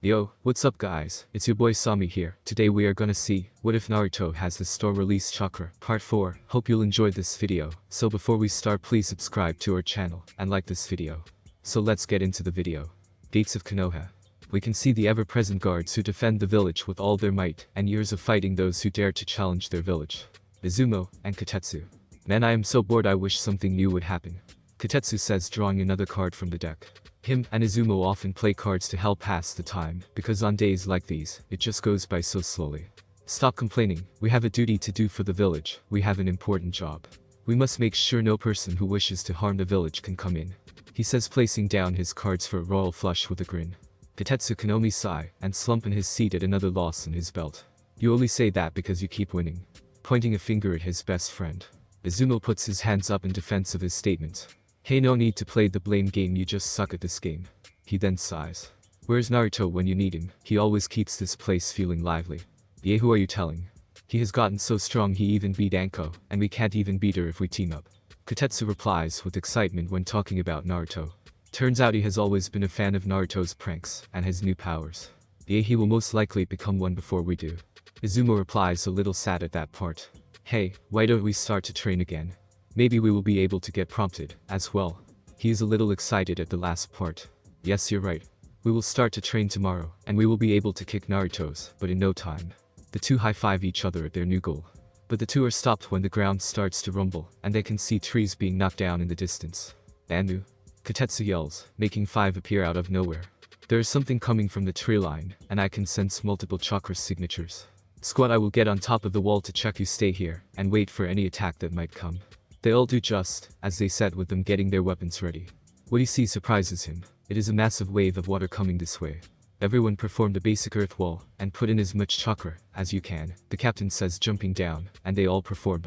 Yo, what's up guys, it's your boy Sami here. Today we are gonna see, what if Naruto has the store release Chakra, part 4. Hope you'll enjoy this video. So before we start, please subscribe to our channel, and like this video. So let's get into the video. Gates of Konoha. We can see the ever-present guards who defend the village with all their might, and years of fighting those who dare to challenge their village. Izumo, and Kotetsu. Man, I am so bored, I wish something new would happen. Kotetsu says, drawing another card from the deck. Him and Izumo often play cards to help pass the time, because on days like these, it just goes by so slowly. Stop complaining, we have a duty to do for the village, we have an important job. We must make sure no person who wishes to harm the village can come in. He says, placing down his cards for a royal flush with a grin. Kotetsu can only sigh, and slump in his seat at another loss in his belt. You only say that because you keep winning. Pointing a finger at his best friend. Izumo puts his hands up in defense of his statement. Hey, no need to play the blame game, you just suck at this game. He then sighs. Where's Naruto when you need him? He always keeps this place feeling lively. Yeah, who are you telling? He has gotten so strong he even beat Anko, and we can't even beat her if we team up. Kotetsu replies with excitement when talking about Naruto. Turns out he has always been a fan of Naruto's pranks, and his new powers. Yeah, he will most likely become one before we do. Izumo replies, a little sad at that part. Hey, why don't we start to train again? Maybe we will be able to get prompted, as well. He is a little excited at the last part. Yes, you're right. We will start to train tomorrow, and we will be able to kick Naruto's, but in no time. The two high-five each other at their new goal. But the two are stopped when the ground starts to rumble, and they can see trees being knocked down in the distance. Anu. Kotetsu yells, making 5 appear out of nowhere. There is something coming from the tree line, and I can sense multiple chakra signatures. Squad, I will get on top of the wall to check, you stay here, and wait for any attack that might come. They all do just as they said, with them getting their weapons ready. What he sees surprises him. It is a massive wave of water coming this way. Everyone perform the basic earth wall, and put in as much chakra as you can, the captain says, jumping down, and they all perform.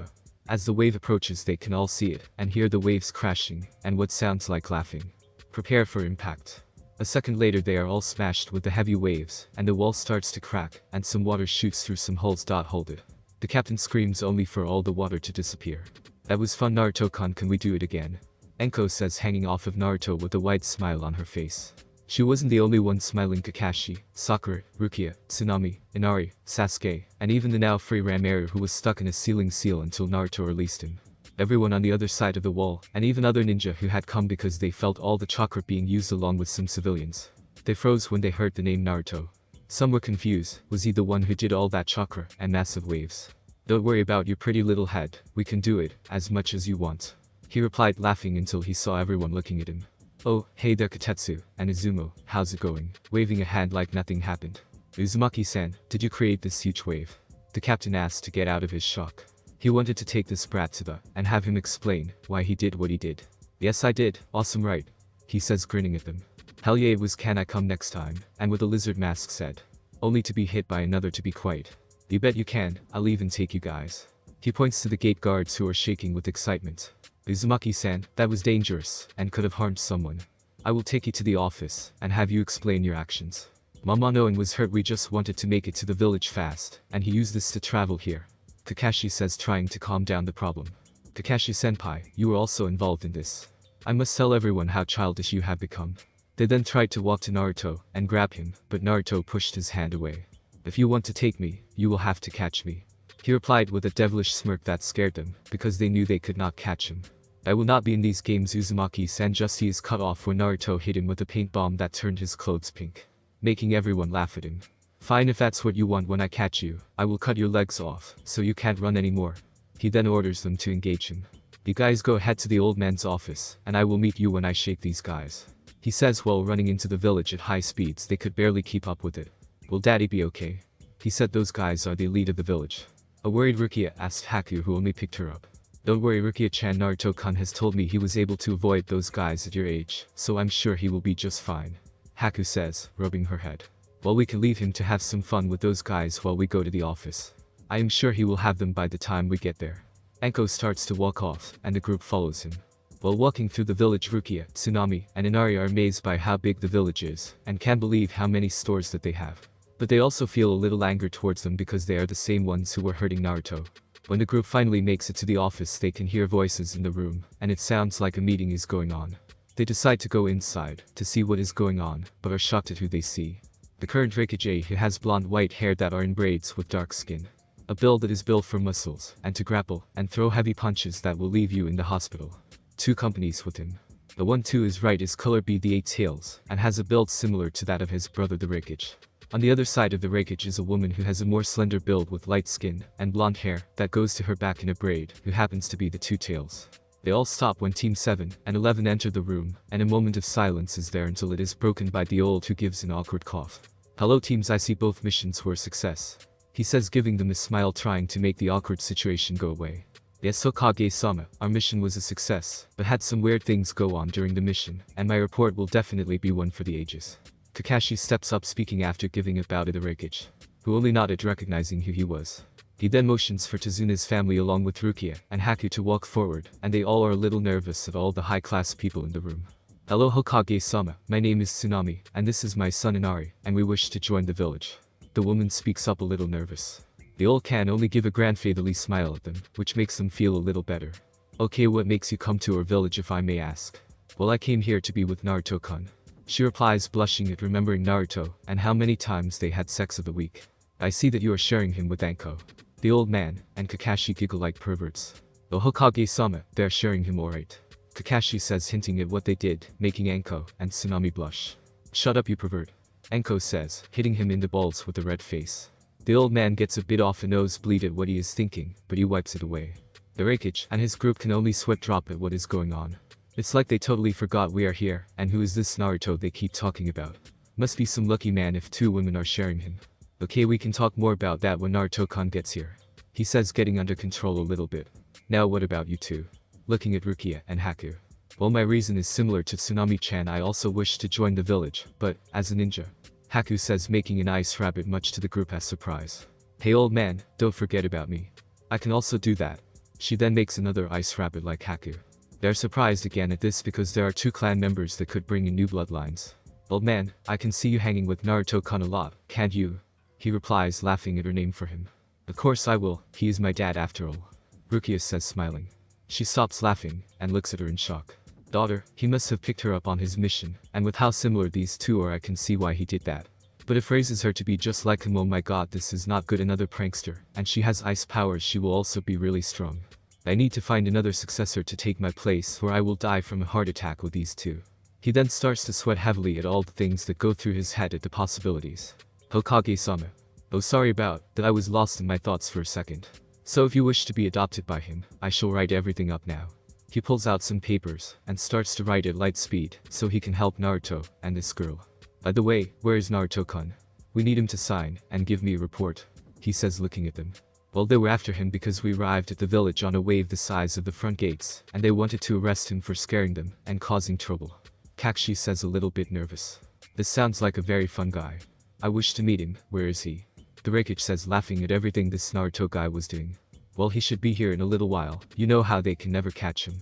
As the wave approaches, they can all see it, and hear the waves crashing, and what sounds like laughing. Prepare for impact. A second later they are all smashed with the heavy waves, and the wall starts to crack, and some water shoots through some holes. Hold it. The captain screams, only for all the water to disappear. That was fun, Naruto-kun, can we do it again? Enko says, hanging off of Naruto with a wide smile on her face. She wasn't the only one smiling. Kakashi, Sakura, Rukia, Tsunami, Inari, Sasuke, and even the now free Ranmaru, who was stuck in a ceiling seal until Naruto released him. Everyone on the other side of the wall, and even other ninja who had come because they felt all the chakra being used, along with some civilians. They froze when they heard the name Naruto. Some were confused, was he the one who did all that chakra and massive waves? Don't worry about your pretty little head, we can do it, as much as you want. He replied, laughing until he saw everyone looking at him. Oh, hey there Kotetsu, and Izumo, how's it going? Waving a hand like nothing happened. Uzumaki-san, did you create this huge wave? The captain asked to get out of his shock. He wanted to take this brat to the, and have him explain why he did what he did. Yes, I did, awesome, right? He says, grinning at them. Hell yeah, it was. Can I come next time? And with a lizard mask said. Only to be hit by another, to be quiet. You bet you can, I'll even take you guys. He points to the gate guards who are shaking with excitement. Uzumaki-san, that was dangerous, and could have harmed someone. I will take you to the office, and have you explain your actions. Mama, no one was hurt, we just wanted to make it to the village fast, and he used this to travel here. Kakashi says, trying to calm down the problem. Kakashi-senpai, you were also involved in this. I must tell everyone how childish you have become. They then tried to walk to Naruto, and grab him, but Naruto pushed his hand away. If you want to take me, you will have to catch me. He replied with a devilish smirk that scared them, because they knew they could not catch him. I will not be in these games. Uzumaki-san just is cut off when Naruto hit him with a paint bomb that turned his clothes pink, making everyone laugh at him. Fine, if that's what you want, when I catch you, I will cut your legs off, so you can't run anymore. He then orders them to engage him. You guys go ahead to the old man's office, and I will meet you when I shake these guys. He says while running into the village at high speeds. They could barely keep up with it. Will daddy be okay? He said those guys are the elite of the village. A worried Rukia asked Haku, who only picked her up. Don't worry Rukia-chan, Naruto-kun has told me he was able to avoid those guys at your age, so I'm sure he will be just fine. Haku says, rubbing her head. Well, we can leave him to have some fun with those guys while we go to the office. I am sure he will have them by the time we get there. Anko starts to walk off, and the group follows him. While walking through the village, Rukia, Tsunami, and Inari are amazed by how big the village is, and can't believe how many stores that they have. But they also feel a little anger towards them because they are the same ones who were hurting Naruto. When the group finally makes it to the office, they can hear voices in the room, and it sounds like a meeting is going on. They decide to go inside to see what is going on, but are shocked at who they see. The current Rikage who has blonde white hair that are in braids with dark skin. A build that is built for muscles, and to grapple, and throw heavy punches that will leave you in the hospital. 2 companies with him. The one to his right is color B the 8 tails, and has a build similar to that of his brother the Rikage. On the other side of the Rikage is a woman who has a more slender build with light skin, and blonde hair, that goes to her back in a braid, who happens to be the 2 tails. They all stop when Team 7 and 11 enter the room, and a moment of silence is there until it is broken by the old who gives an awkward cough. Hello teams, I see both missions were a success. He says, giving them a smile, trying to make the awkward situation go away. Yes, Hokage-sama, our mission was a success, but had some weird things go on during the mission, and my report will definitely be one for the ages. Kakashi steps up speaking after giving a bow to the Rikage, who only nodded recognizing who he was. He then motions for Tazuna's family along with Rukia and Haku to walk forward, and they all are a little nervous at all the high-class people in the room. Hello Hokage-sama, my name is Tsunami, and this is my son Inari, and we wish to join the village. The woman speaks up a little nervous. They all can only give a grandfatherly smile at them, which makes them feel a little better. Okay, what makes you come to our village if I may ask? Well, I came here to be with Naruto-kun. She replies, blushing at remembering Naruto, and how many times they had sex of the week. I see that you are sharing him with Anko. The old man and Kakashi giggle like perverts. Oh Hokage-sama, they're sharing him alright. Kakashi says, hinting at what they did, making Anko and Tsunami blush. Shut up you pervert. Anko says, hitting him in the balls with a red face. The old man gets a bit off a nosebleed at what he is thinking, but he wipes it away. The Rikage and his group can only sweat drop at what is going on. It's like they totally forgot we are here, and who is this Naruto they keep talking about? Must be some lucky man if 2 women are sharing him. Okay, we can talk more about that when Naruto-kun gets here. He says, getting under control a little bit. Now what about you 2? Looking at Rukia and Haku. Well, my reason is similar to Tsunami-chan. I also wish to join the village, but as a ninja. Haku says, making an ice rabbit much to the group as surprise. Hey old man, don't forget about me. I can also do that. She then makes another ice rabbit like Haku. They're surprised again at this because there are 2 clan members that could bring in new bloodlines. Old man, I can see you hanging with Naruto-kun a lot, can't you? He replies, laughing at her name for him. Of course I will, he is my dad after all. Rukia says, smiling. She stops laughing, and looks at her in shock. Daughter, he must have picked her up on his mission, and with how similar these 2 are I can see why he did that. But if raises her to be just like him, oh my god, this is not good. Another prankster, and she has ice powers, she will also be really strong. I need to find another successor to take my place, or I will die from a heart attack with these 2. He then starts to sweat heavily at all the things that go through his head at the possibilities. Hokage-sama. Oh, sorry about that, I was lost in my thoughts for a second. So if you wish to be adopted by him, I shall write everything up now. He pulls out some papers, and starts to write at light speed, so he can help Naruto and this girl. By the way, where is Naruto-kun? We need him to sign, and give me a report. He says, looking at them. Well, they were after him because we arrived at the village on a wave the size of the front gates, and they wanted to arrest him for scaring them, and causing trouble. Kakashi says, a little bit nervous. This sounds like a very fun guy. I wish to meet him, where is he? The Rikage says, laughing at everything this Naruto guy was doing. Well, he should be here in a little while, you know how they can never catch him.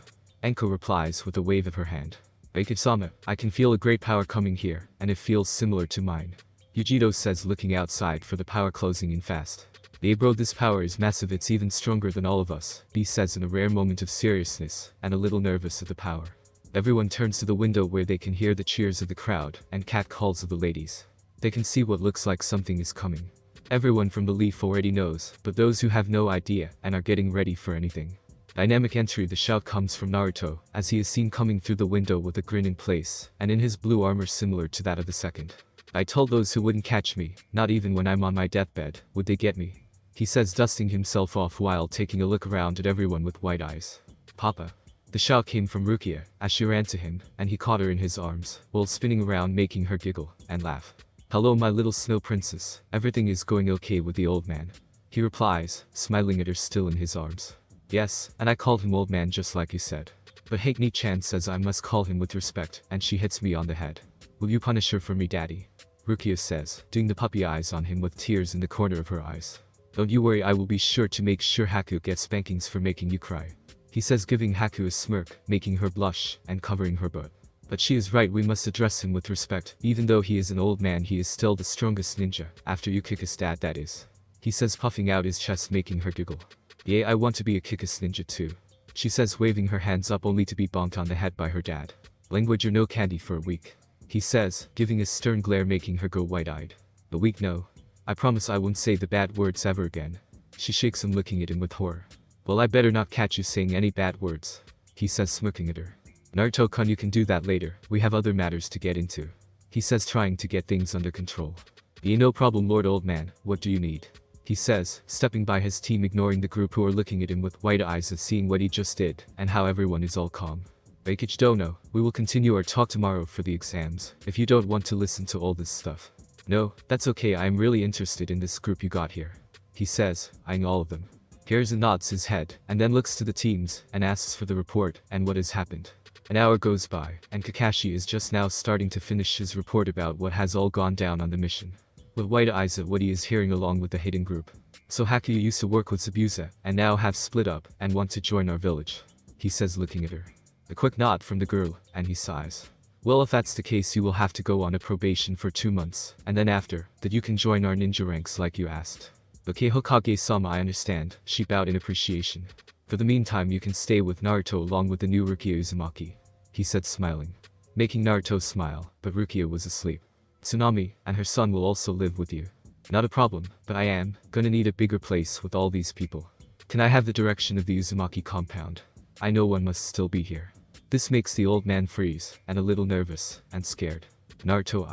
Anko replies with a wave of her hand. Rikage-sama, I can feel a great power coming here, and it feels similar to mine. Yujiro says, looking outside for the power closing in fast. Yeah bro, this power is massive, it's even stronger than all of us, B says in a rare moment of seriousness, and a little nervous at the power. Everyone turns to the window where they can hear the cheers of the crowd, and cat calls of the ladies. They can see what looks like something is coming. Everyone from the leaf already knows, but those who have no idea, and are getting ready for anything. Dynamic entry. The shout comes from Naruto, as he is seen coming through the window with a grin in place, and in his blue armor similar to that of the second. I told those who wouldn't catch me, not even when I'm on my deathbed, would they get me. He says, dusting himself off while taking a look around at everyone with wide eyes. Papa. The shout came from Rukia, as she ran to him, and he caught her in his arms, while spinning around making her giggle, and laugh. Hello my little snow princess, everything is going okay with the old man. He replies, smiling at her still in his arms. Yes, and I called him old man just like you said. But Haikni-chan says I must call him with respect, and she hits me on the head. Will you punish her for me, daddy? Rukia says, doing the puppy eyes on him with tears in the corner of her eyes. Don't you worry, I will be sure to make sure Haku gets spankings for making you cry. He says, giving Haku a smirk, making her blush, and covering her butt. But she is right, we must address him with respect. Even though he is an old man, he is still the strongest ninja, after you kick his dad, that is. He says, puffing out his chest, making her giggle. Yeah, I want to be a kick-ass ninja too. She says, waving her hands up, only to be bonked on the head by her dad. Language or no candy for a week. He says, giving a stern glare, making her go wide-eyed. The weak no. I promise I won't say the bad words ever again. She shakes him, looking at him with horror. Well, I better not catch you saying any bad words, he says, smirking at her. Naruto-kun, you can do that later, we have other matters to get into, he says, trying to get things under control. No problem, Lord Old Man, what do you need? He says, stepping by his team, ignoring the group who are looking at him with wide eyes at seeing what he just did, and how everyone is all calm. Bakich Dono, we will continue our talk tomorrow for the exams, if you don't want to listen to all this stuff. No, that's okay, I am really interested in this group you got here, he says, eyeing all of them. Hears and nods his head, and then looks to the teams, and asks for the report, and what has happened. An hour goes by, and Kakashi is just now starting to finish his report about what has all gone down on the mission. With wide eyes at what he is hearing along with the hidden group. So Hakuya used to work with Zabuza, and now have split up, and want to join our village, he says, looking at her. A quick nod from the girl, and he sighs. Well, if that's the case, you will have to go on a probation for 2 months, and then after that you can join our ninja ranks like you asked. Okay, Hokage-sama, I understand, she bowed in appreciation. For the meantime, you can stay with Naruto along with the new Rukia Uzumaki, he said, smiling. Making Naruto smile, but Rukia was asleep. Tsunami and her son will also live with you. Not a problem, but I am gonna need a bigger place with all these people. Can I have the direction of the Uzumaki compound? I know one must still be here. This makes the old man freeze, and a little nervous, and scared. Naruto,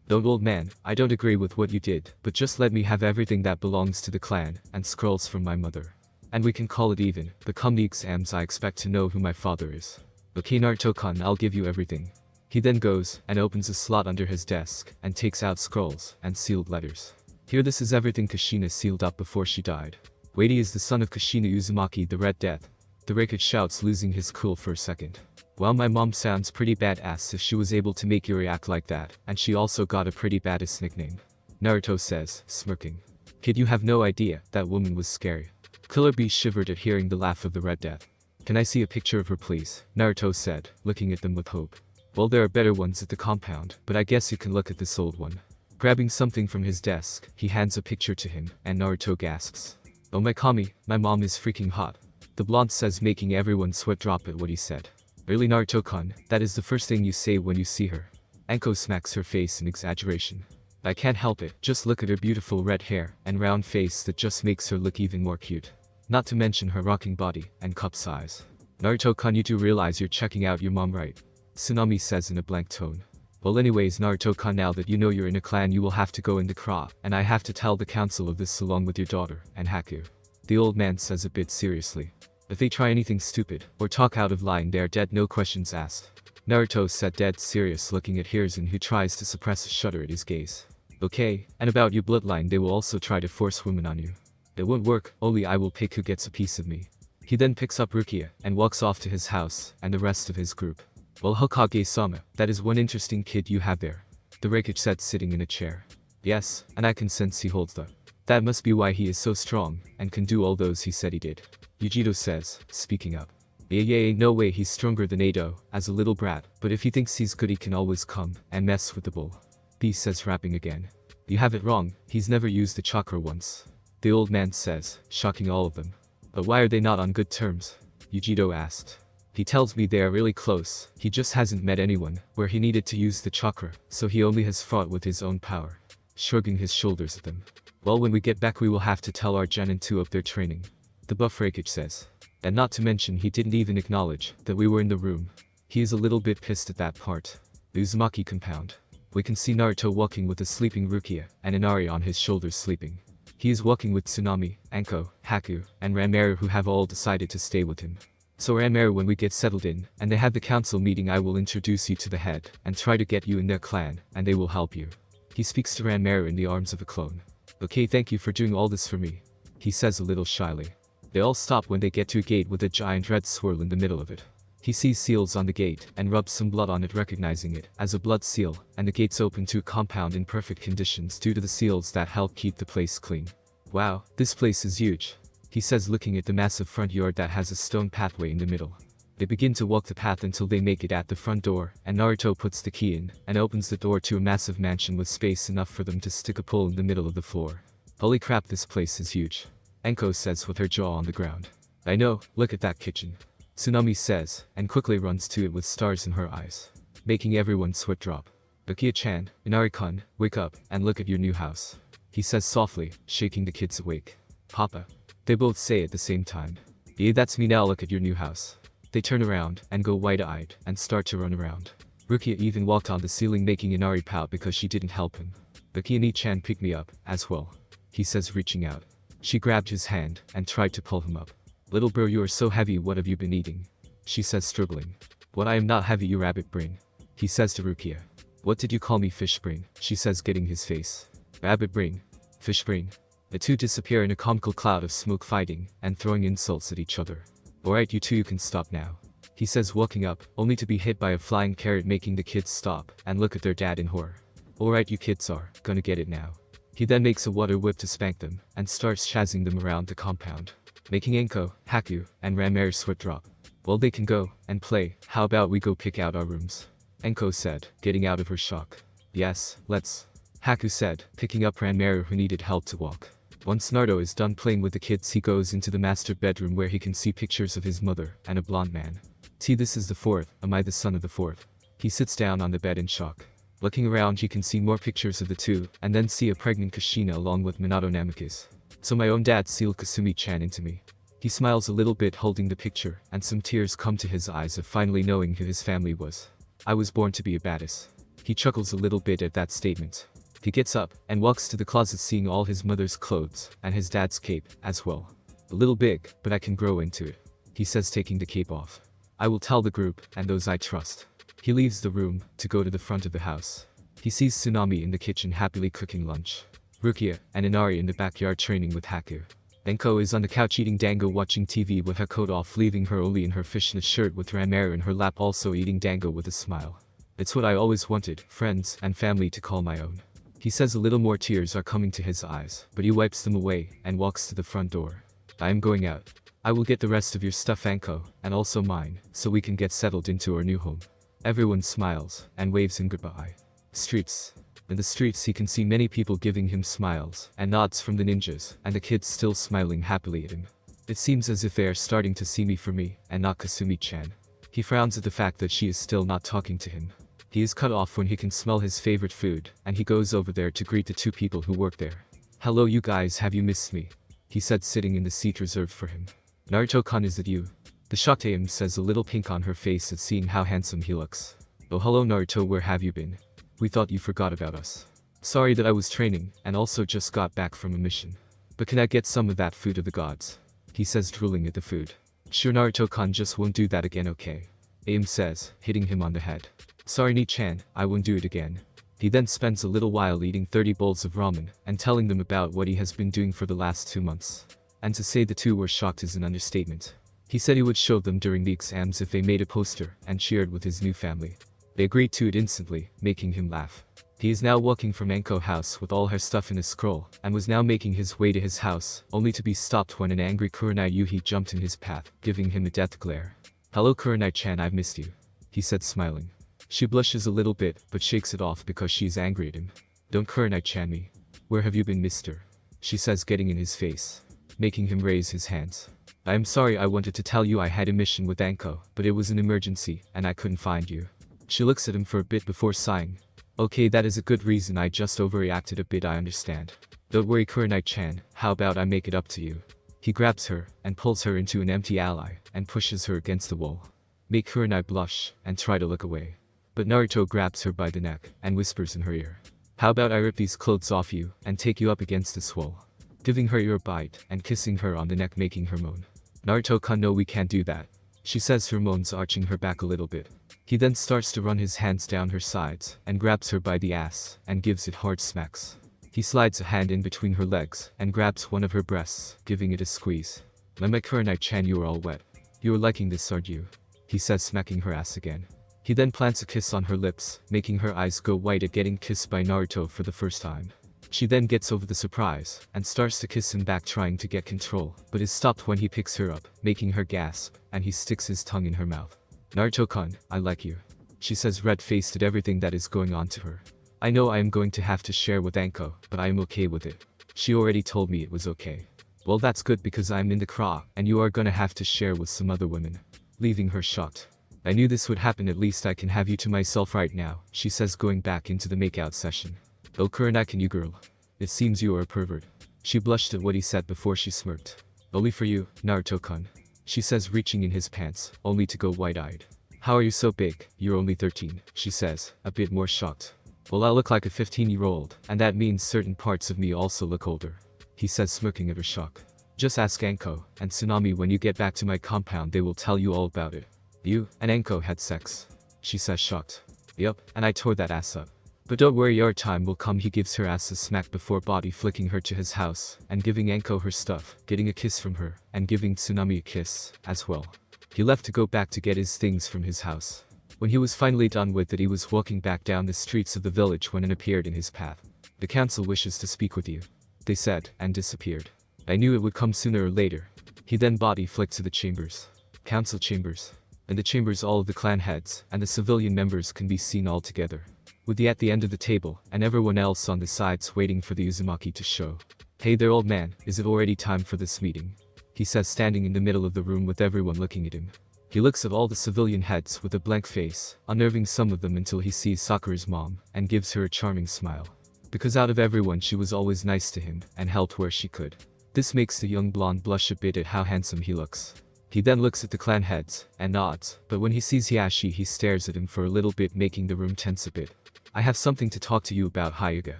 don't, old man, I don't agree with what you did, but just let me have everything that belongs to the clan, and scrolls from my mother. And we can call it even, but come the exams I expect to know who my father is. Okay, Naruto-kun, I'll give you everything. He then goes, and opens a slot under his desk, and takes out scrolls, and sealed letters. Here, this is everything Kushina sealed up before she died. Waity is the son of Kushina Uzumaki, the Red Death. The Raikage shouts, losing his cool for a second. Well, my mom sounds pretty badass if she was able to make you react like that, and she also got a pretty badass nickname. Naruto says, smirking. Kid, you have no idea, that woman was scary. Killer Bee shivered at hearing the laugh of the Red Death. Can I see a picture of her, please? Naruto said, looking at them with hope. Well, there are better ones at the compound, but I guess you can look at this old one. Grabbing something from his desk, he hands a picture to him, and Naruto gasps. Oh my Kami, my mom is freaking hot. The blonde says, making everyone sweat drop at what he said. Really, Naruto-kun, that is the first thing you say when you see her. Anko smacks her face in exaggeration. I can't help it, just look at her beautiful red hair, and round face that just makes her look even more cute. Not to mention her rocking body, and cup size. Naruto-kun, you do realize you're checking out your mom, right? Tsunami says in a blank tone. Well, anyways, Naruto-kun, now that you know you're in a clan, you will have to go in the crop, and I have to tell the council of this along with your daughter, and Haku. The old man says a bit seriously. If they try anything stupid, or talk out of line, they are dead, no questions asked. Naruto said, dead serious, looking at Hiruzen, who tries to suppress a shudder at his gaze. Okay, and about your bloodline, they will also try to force women on you. It won't work, only I will pick who gets a piece of me. He then picks up Rukia, and walks off to his house, and the rest of his group. Well, Hokage-sama, that is one interesting kid you have there. The Raikage said, sitting in a chair. Yes, and I can sense he holds the. That must be why he is so strong, and can do all those he said he did. Yujiro says, speaking up. Yeah, no way, he's stronger than Ado, as a little brat, but if he thinks he's good he can always come, and mess with the bull. B says, rapping again. You have it wrong, he's never used the chakra once. The old man says, shocking all of them. But why are they not on good terms? Yujiro asked. He tells me they are really close, he just hasn't met anyone, where he needed to use the chakra, so he only has fought with his own power. Shrugging his shoulders at them. Well, when we get back we will have to tell our Genin to up their training. The buff Raikage says. And not to mention he didn't even acknowledge that we were in the room. He is a little bit pissed at that part. The Uzumaki compound. We can see Naruto walking with a sleeping Rukia, and Inari on his shoulders sleeping. He is walking with Tsunami, Anko, Haku, and Ranmaru, who have all decided to stay with him. So Ranmaru, when we get settled in, and they have the council meeting, I will introduce you to the head, and try to get you in their clan, and they will help you. He speaks to Ranmaru in the arms of a clone. Okay, thank you for doing all this for me, he says a little shyly. They all stop when they get to a gate with a giant red swirl in the middle of it. He sees seals on the gate, and rubs some blood on it, recognizing it as a blood seal, and the gates open to a compound in perfect conditions due to the seals that help keep the place clean. Wow, this place is huge, he says, looking at the massive front yard that has a stone pathway in the middle. They begin to walk the path until they make it at the front door, and Naruto puts the key in, and opens the door to a massive mansion with space enough for them to stick a pole in the middle of the floor. Holy crap, this place is huge, Anko says with her jaw on the ground. I know, look at that kitchen, Tsunami says, and quickly runs to it with stars in her eyes. Making everyone sweat drop. Bakia-chan, Inari-kun, wake up and look at your new house. He says softly, shaking the kids awake. Papa. They both say at the same time. Yeah, that's me now, look at your new house. They turn around and go wide-eyed and start to run around. Rukia even walked on the ceiling making Inari pout because she didn't help him. Bakia-ni-chan picked me up, as well. He says reaching out. She grabbed his hand and tried to pull him up. Little bro, you are so heavy, what have you been eating? She says struggling. What, I am not heavy, you rabbit brain. He says to Rukia. What did you call me, fish brain? She says getting his face. Rabbit brain. Fish brain. The two disappear in a comical cloud of smoke fighting and throwing insults at each other. Alright you two, you can stop now. He says walking up, only to be hit by a flying carrot making the kids stop and look at their dad in horror. Alright you kids are gonna get it now. He then makes a water whip to spank them and starts chasing them around the compound, making Enko, Haku, and Ranmaru's sweat drop. Well, they can go and play, how about we go pick out our rooms? Enko said, getting out of her shock. Yes, let's. Haku said, picking up Ranmaru who needed help to walk. Once Naruto is done playing with the kids, he goes into the master bedroom where he can see pictures of his mother and a blonde man. This is the fourth, am I the son of the fourth? He sits down on the bed in shock. Looking around he can see more pictures of the two and then see a pregnant Kushina along with Minato Namikaze. So my own dad sealed Kasumi-chan into me. He smiles a little bit holding the picture and some tears come to his eyes of finally knowing who his family was. I was born to be a badass. He chuckles a little bit at that statement. He gets up and walks to the closet seeing all his mother's clothes and his dad's cape as well. A little big, but I can grow into it. He says taking the cape off. I will tell the group and those I trust. He leaves the room to go to the front of the house. He sees Tsunami in the kitchen happily cooking lunch. Rukia and Inari in the backyard training with Haku. Enko is on the couch eating dango watching TV with her coat off, leaving her only in her fishnet shirt with Ranmaru in her lap also eating dango with a smile. It's what I always wanted, friends and family to call my own. He says a little more tears are coming to his eyes, but he wipes them away and walks to the front door. I am going out. I will get the rest of your stuff, Anko, and also mine, so we can get settled into our new home. Everyone smiles and waves him goodbye. Streets. In the streets he can see many people giving him smiles and nods from the ninjas, and the kids still smiling happily at him. It seems as if they are starting to see me for me, and not Kasumi-chan. He frowns at the fact that she is still not talking to him. He is cut off when he can smell his favorite food, and he goes over there to greet the two people who work there. Hello you guys, have you missed me? He said sitting in the seat reserved for him. Naruto-kun, is it you? The shocked Am says, a little pink on her face at seeing how handsome he looks. Oh hello Naruto, where have you been? We thought you forgot about us. Sorry that I was training, and also just got back from a mission. But can I get some of that food of the gods? He says drooling at the food. Sure Naruto-kun, just won't do that again, okay? Am says, hitting him on the head. Sorry Ni-chan, I won't do it again. He then spends a little while eating 30 bowls of ramen and telling them about what he has been doing for the last 2 months. And to say the two were shocked is an understatement. He said he would show them during the exams if they made a poster and cheered with his new family. They agreed to it instantly, making him laugh. He is now walking from Enko house with all her stuff in a scroll and was now making his way to his house, only to be stopped when an angry Kurenai Yuhi jumped in his path, giving him a death glare. Hello Kurenai-chan, I've missed you. He said smiling. She blushes a little bit, but shakes it off because she's angry at him. Don't Kurenai-chan me. Where have you been, mister? She says getting in his face, making him raise his hands. I am sorry, I wanted to tell you I had a mission with Anko, but it was an emergency, and I couldn't find you. She looks at him for a bit before sighing. Okay, that is a good reason, I just overreacted a bit, I understand. Don't worry Kurenai-chan, how about I make it up to you? He grabs her, and pulls her into an empty alley, and pushes her against the wall. Make Kurenai blush, and try to look away. But Naruto grabs her by the neck, and whispers in her ear. How about I rip these clothes off you, and take you up against this wall? Giving her ear bite, and kissing her on the neck making her moan. Naruto-kun, no, we can't do that. She says, her moans arching her back a little bit. He then starts to run his hands down her sides, and grabs her by the ass, and gives it hard smacks. He slides a hand in between her legs, and grabs one of her breasts, giving it a squeeze. My Kurenai-chan, you are all wet. You are liking this, aren't you? He says, smacking her ass again. He then plants a kiss on her lips, making her eyes go wide at getting kissed by Naruto for the first time. She then gets over the surprise, and starts to kiss him back trying to get control, but is stopped when he picks her up, making her gasp, and he sticks his tongue in her mouth. Naruto-kun, I like you. She says red-faced at everything that is going on to her. I know I am going to have to share with Anko, but I am okay with it. She already told me it was okay. Well, that's good because I'm in the craw, and you are gonna have to share with some other women. Leaving her shocked. I knew this would happen. At least I can have you to myself right now, she says, going back into the makeout session. Oh Kuranakan, you girl. It seems you are a pervert. She blushed at what he said before she smirked. Only for you, Naruto-kun, she says, reaching in his pants, only to go wide-eyed. How are you so big? You're only 13, she says, a bit more shocked. Well, I look like a 15-year-old, and that means certain parts of me also look older, he says, smirking at her shock. Just ask Anko and Tsunami when you get back to my compound, they will tell you all about it. You and Anko had sex, she says, shocked. Yup, and I tore that ass up. But don't worry, your time will come. He gives her ass a smack before body flicking her to his house and giving Anko her stuff, getting a kiss from her, and giving Tsunami a kiss as well. He left to go back to get his things from his house. When he was finally done with it, he was walking back down the streets of the village when it appeared in his path. The council wishes to speak with you, they said, and disappeared. I knew it would come sooner or later. He then body flicked to the chambers. Council chambers. In the chambers, all of the clan heads and the civilian members can be seen all together, with the at the end of the table and everyone else on the sides waiting for the Uzumaki to show. Hey there, old man, is it already time for this meeting? He says, standing in the middle of the room with everyone looking at him. He looks at all the civilian heads with a blank face, unnerving some of them until he sees Sakura's mom and gives her a charming smile. Because out of everyone she was always nice to him and helped where she could. This makes the young blonde blush a bit at how handsome he looks. He then looks at the clan heads and nods, but when he sees Hiashi he stares at him for a little bit, making the room tense a bit. I have something to talk to you about, Hyuga,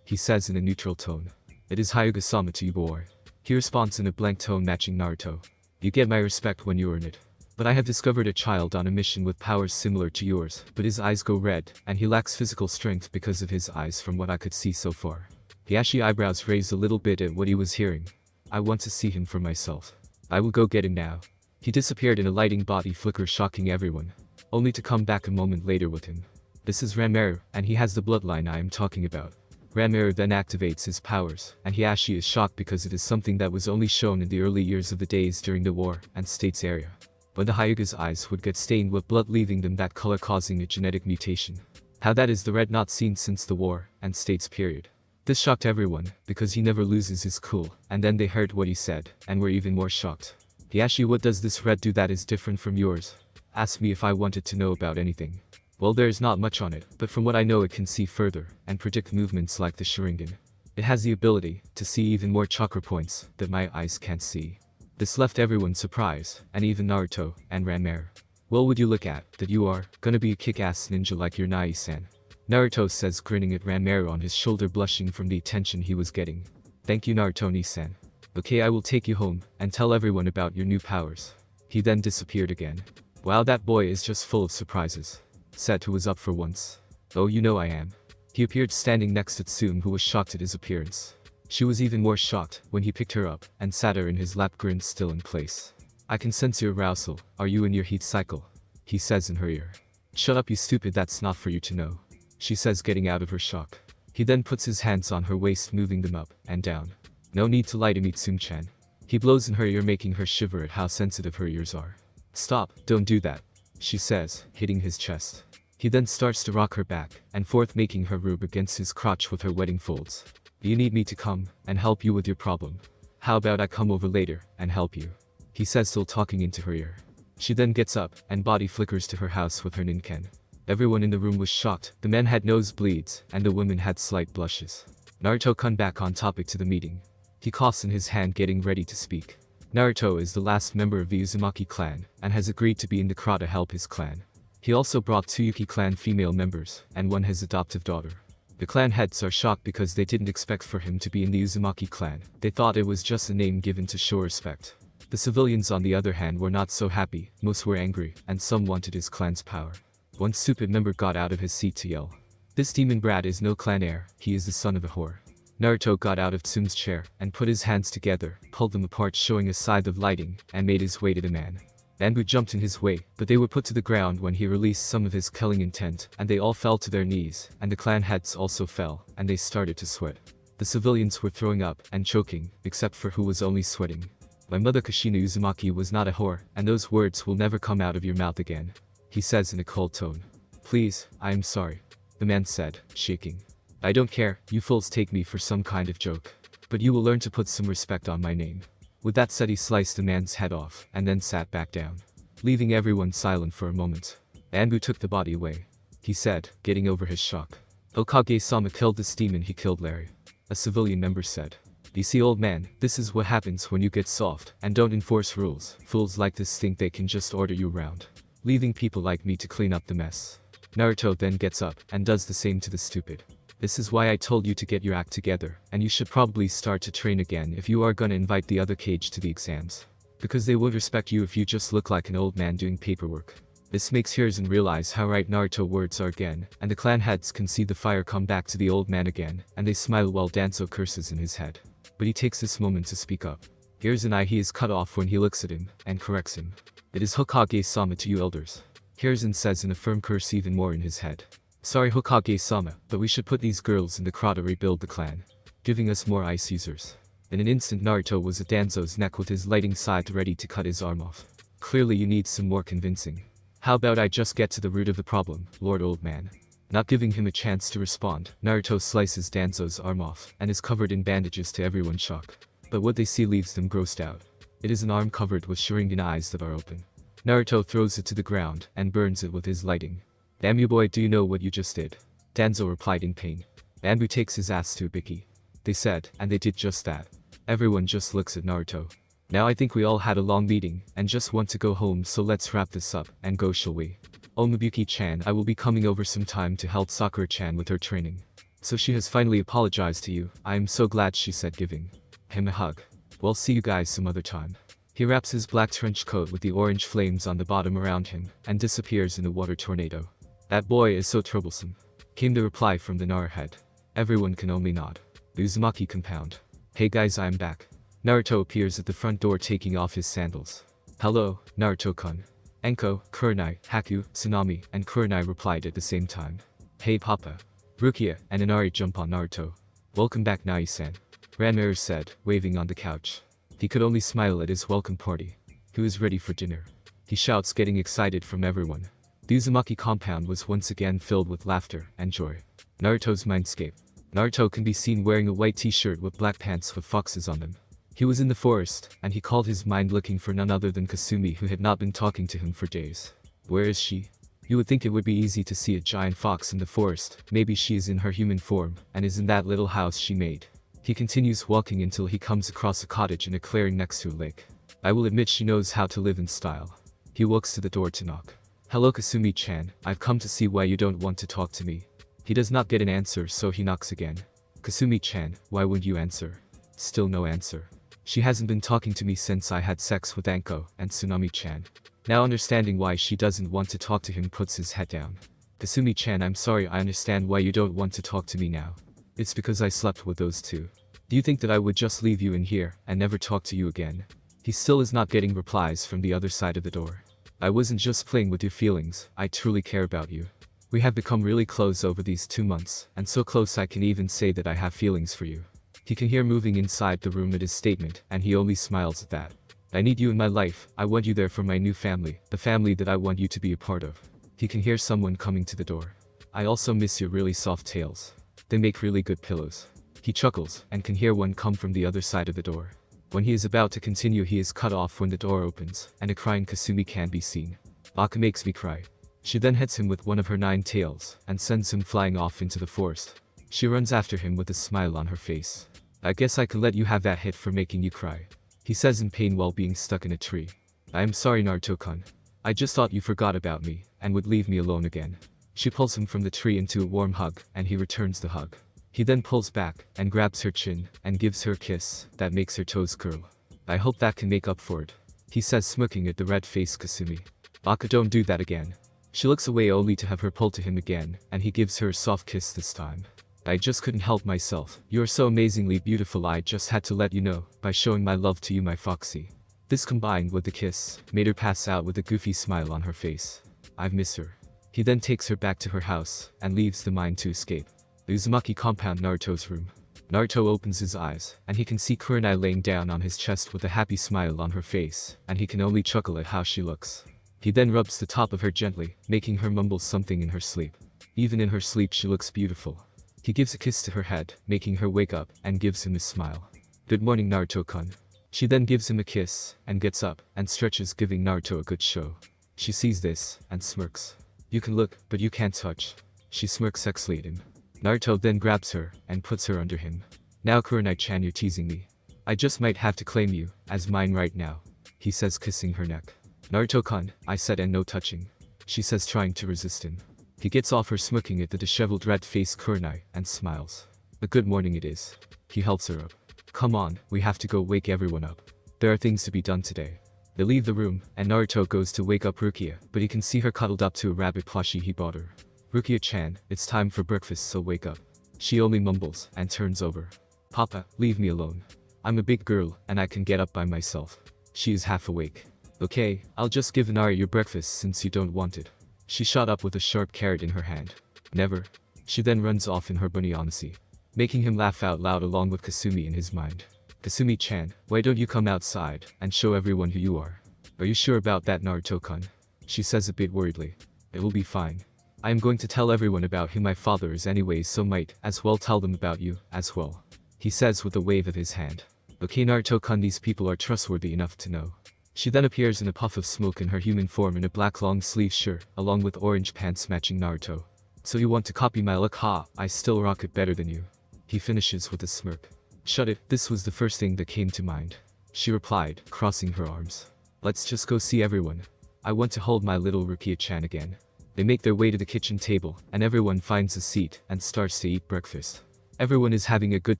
he says in a neutral tone. It is Hyuga-sama to you, boy. He responds in a blank tone matching Naruto. You get my respect when you earn it. But I have discovered a child on a mission with powers similar to yours, but his eyes go red, and he lacks physical strength because of his eyes from what I could see so far. Hiashi eyebrows raised a little bit at what he was hearing. I want to see him for myself. I will go get him now. He disappeared in a lighting body flicker, shocking everyone, only to come back a moment later with him. This is Ranmaru, and he has the bloodline I am talking about. Ranmaru then activates his powers, and Hiashi is shocked because it is something that was only shown in the early years of the days during the war and states area, when the Hyuga's eyes would get stained with blood, leaving them that color, causing a genetic mutation. How that is the red not seen since the war and states period. This shocked everyone, because he never loses his cool, and then they heard what he said, and were even more shocked. Hiashi, what does this red do that is different from yours? Asked me if I wanted to know about anything. Well, there is not much on it, but from what I know it can see further, and predict movements like the Sharingan. It has the ability to see even more chakra points that my eyes can't see. This left everyone surprised, and even Naruto and Ranmaru. Well, would you look at that, you are gonna be a kick-ass ninja like your Nai-san. Naruto says, grinning at Ranmaru on his shoulder, blushing from the attention he was getting. Thank you, Naruto-ni-san. Okay, I will take you home and tell everyone about your new powers. He then disappeared again. Wow, that boy is just full of surprises, said who was up for once. Oh, you know I am. He appeared standing next to Tsume, who was shocked at his appearance. She was even more shocked when he picked her up and sat her in his lap, grin still in place. I can sense your arousal. Are you in your heat cycle? He says in her ear. Shut up, you stupid, that's not for you to know, she says, getting out of her shock. He then puts his hands on her waist, moving them up and down. No need to lie to me, Tsume-chan. He blows in her ear, making her shiver at how sensitive her ears are. Stop, don't do that, she says, hitting his chest. He then starts to rock her back and forth, making her rub against his crotch with her wedding folds. Do you need me to come and help you with your problem? How about I come over later and help you? He says, still talking into her ear. She then gets up and body flickers to her house with her ninken. Everyone in the room was shocked. The men had nosebleeds and the women had slight blushes. Naruto come back on topic to the meeting. He coughs in his hand, getting ready to speak. Naruto is the last member of the Uzumaki clan and has agreed to be in the Chakra to help his clan. He also brought 2 Yuki clan female members and 1 his adoptive daughter. The clan heads are shocked because they didn't expect for him to be in the Uzumaki clan. They thought it was just a name given to show respect. The civilians on the other hand were not so happy, most were angry, and some wanted his clan's power. One stupid member got out of his seat to yell. This demon brat is no clan heir, he is the son of a whore. Naruto got out of Tsume's chair and put his hands together, pulled them apart, showing a side of lighting, and made his way to the man. Anbu jumped in his way, but they were put to the ground when he released some of his killing intent, and they all fell to their knees, and the clan heads also fell, and they started to sweat. The civilians were throwing up and choking, except for who was only sweating. My mother Kushina Uzumaki was not a whore, and those words will never come out of your mouth again, he says in a cold tone. Please, I am sorry, the man said, shaking. I don't care, you fools take me for some kind of joke. But you will learn to put some respect on my name. With that said, he sliced the man's head off, and then sat back down, leaving everyone silent for a moment. Anbu took the body away. He said, getting over his shock. Hokage-sama killed this demon, he killed Larry. A civilian member said. You see, old man, this is what happens when you get soft and don't enforce rules. Fools like this think they can just order you around, leaving people like me to clean up the mess. Naruto then gets up and does the same to the stupid. This is why I told you to get your act together, and you should probably start to train again if you are gonna invite the other Kage to the exams. Because they will respect you if you just look like an old man doing paperwork. This makes Hiruzen realize how right Naruto words are again, and the clan heads can see the fire come back to the old man again, and they smile while Danzo curses in his head. But he takes this moment to speak up. Hiruzen he is cut off when he looks at him, and corrects him. It is Hokage-sama to you elders. Hiruzen says in a firm curse even more in his head. Sorry Hokage-sama, but we should put these girls in the Chakra to rebuild the clan, giving us more ice users. In an instant Naruto was at Danzo's neck with his lighting scythe ready to cut his arm off. Clearly you need some more convincing. How about I just get to the root of the problem, Lord Old Man? Not giving him a chance to respond, Naruto slices Danzo's arm off and is covered in bandages to everyone's shock. But what they see leaves them grossed out. It is an arm covered with Sharingan eyes that are open. Naruto throws it to the ground and burns it with his lighting. Damn you boy, do you know what you just did? Danzo replied in pain. Anbu takes his ass to Ibiki. They said, and they did just that. Everyone just looks at Naruto. Now I think we all had a long meeting, and just want to go home, so let's wrap this up, and go shall we? Oh Mabuki-chan, I will be coming over sometime to help Sakura-chan with her training. So she has finally apologized to you, I am so glad, she said, giving him a hug. Well, see you guys some other time. He wraps his black trench coat with the orange flames on the bottom around him, and disappears in a water tornado. That boy is so troublesome. Came the reply from the Nara head. Everyone can only nod. The Uzumaki compound. Hey guys, I am back. Naruto appears at the front door taking off his sandals. Hello, Naruto-kun. Enko, Kurenai, Haku, Tsunami, and Kurenai replied at the same time. Hey Papa. Rukia and Inari jump on Naruto. Welcome back Nai-san. Ranmaru said, waving on the couch. He could only smile at his welcome party. He was ready for dinner. He shouts, getting excited from everyone. The Uzumaki compound was once again filled with laughter and joy. Naruto's mindscape. Naruto can be seen wearing a white t-shirt with black pants with foxes on them. He was in the forest, and he called his mind looking for none other than Kasumi, who had not been talking to him for days. Where is she? You would think it would be easy to see a giant fox in the forest. Maybe she is in her human form, and is in that little house she made. He continues walking until he comes across a cottage in a clearing next to a lake. I will admit she knows how to live in style. He walks to the door to knock. Hello Kasumi-chan, I've come to see why you don't want to talk to me. He does not get an answer, so he knocks again. Kasumi-chan, why won't you answer? Still no answer. She hasn't been talking to me since I had sex with Anko and Tsunami-chan. Now understanding why she doesn't want to talk to him, puts his head down. Kasumi-chan, I'm sorry, I understand why you don't want to talk to me now. It's because I slept with those two. Do you think that I would just leave you in here and never talk to you again? He still is not getting replies from the other side of the door. I wasn't just playing with your feelings, I truly care about you. We have become really close over these 2 months, and so close I can even say that I have feelings for you. He can hear moving inside the room at his statement, and he only smiles at that. I need you in my life, I want you there for my new family, the family that I want you to be a part of. He can hear someone coming to the door. I also miss your really soft tails. They make really good pillows. He chuckles, and can hear one come from the other side of the door. When he is about to continue, he is cut off when the door opens, and a crying Kasumi can be seen. Baka makes me cry. She then hits him with one of her 9 tails, and sends him flying off into the forest. She runs after him with a smile on her face. I guess I can let you have that hit for making you cry. He says in pain while being stuck in a tree. I am sorry Naruto-kun. I just thought you forgot about me, and would leave me alone again. She pulls him from the tree into a warm hug, and he returns the hug. He then pulls back, and grabs her chin, and gives her a kiss that makes her toes curl. I hope that can make up for it. He says, smirking at the red-faced Kasumi. Baka, don't do that again. She looks away only to have her pull to him again, and he gives her a soft kiss this time. I just couldn't help myself. You are so amazingly beautiful, I just had to let you know, by showing my love to you, my foxy. This combined with the kiss, made her pass out with a goofy smile on her face. I've missed her. He then takes her back to her house, and leaves the mine to escape. The Uzumaki compound, Naruto's room. Naruto opens his eyes, and he can see Kurenai laying down on his chest with a happy smile on her face, and he can only chuckle at how she looks. He then rubs the top of her gently, making her mumble something in her sleep. Even in her sleep she looks beautiful. He gives a kiss to her head, making her wake up, and gives him a smile. Good morning Naruto-kun. She then gives him a kiss, and gets up, and stretches, giving Naruto a good show. She sees this, and smirks. You can look, but you can't touch. She smirks sexily at him. Naruto then grabs her and puts her under him. Now Kurenai-chan, you're teasing me. I just might have to claim you as mine right now, he says, kissing her neck. Naruto-kun, I said, and no touching, she says, trying to resist him. He gets off her, smirking at the disheveled red-faced Kurenai, and smiles. A good morning it is. He helps her up. Come on, we have to go wake everyone up. There are things to be done today. They leave the room, and Naruto goes to wake up Rukia, but he can see her cuddled up to a rabbit plushie he bought her. Rukia-chan, it's time for breakfast, so wake up. She only mumbles and turns over. Papa, leave me alone. I'm a big girl, and I can get up by myself. She is half awake. Okay, I'll just give Inari your breakfast since you don't want it. She shot up with a sharp carrot in her hand. Never. She then runs off in her bunny honesty, making him laugh out loud along with Kasumi in his mind. Kasumi-chan, why don't you come outside and show everyone who you are? Are you sure about that, Naruto-kun? She says a bit worriedly. It will be fine. I am going to tell everyone about who my father is anyways, so might as well tell them about you as well, he says with a wave of his hand. Okay, Naruto-kun, these people are trustworthy enough to know. She then appears in a puff of smoke in her human form in a black long-sleeve shirt, along with orange pants matching Naruto. So you want to copy my look, ha? I still rock it better than you. He finishes with a smirk. Shut it, this was the first thing that came to mind, she replied, crossing her arms. Let's just go see everyone. I want to hold my little Rukia-chan again. They make their way to the kitchen table, and everyone finds a seat and starts to eat breakfast. Everyone is having a good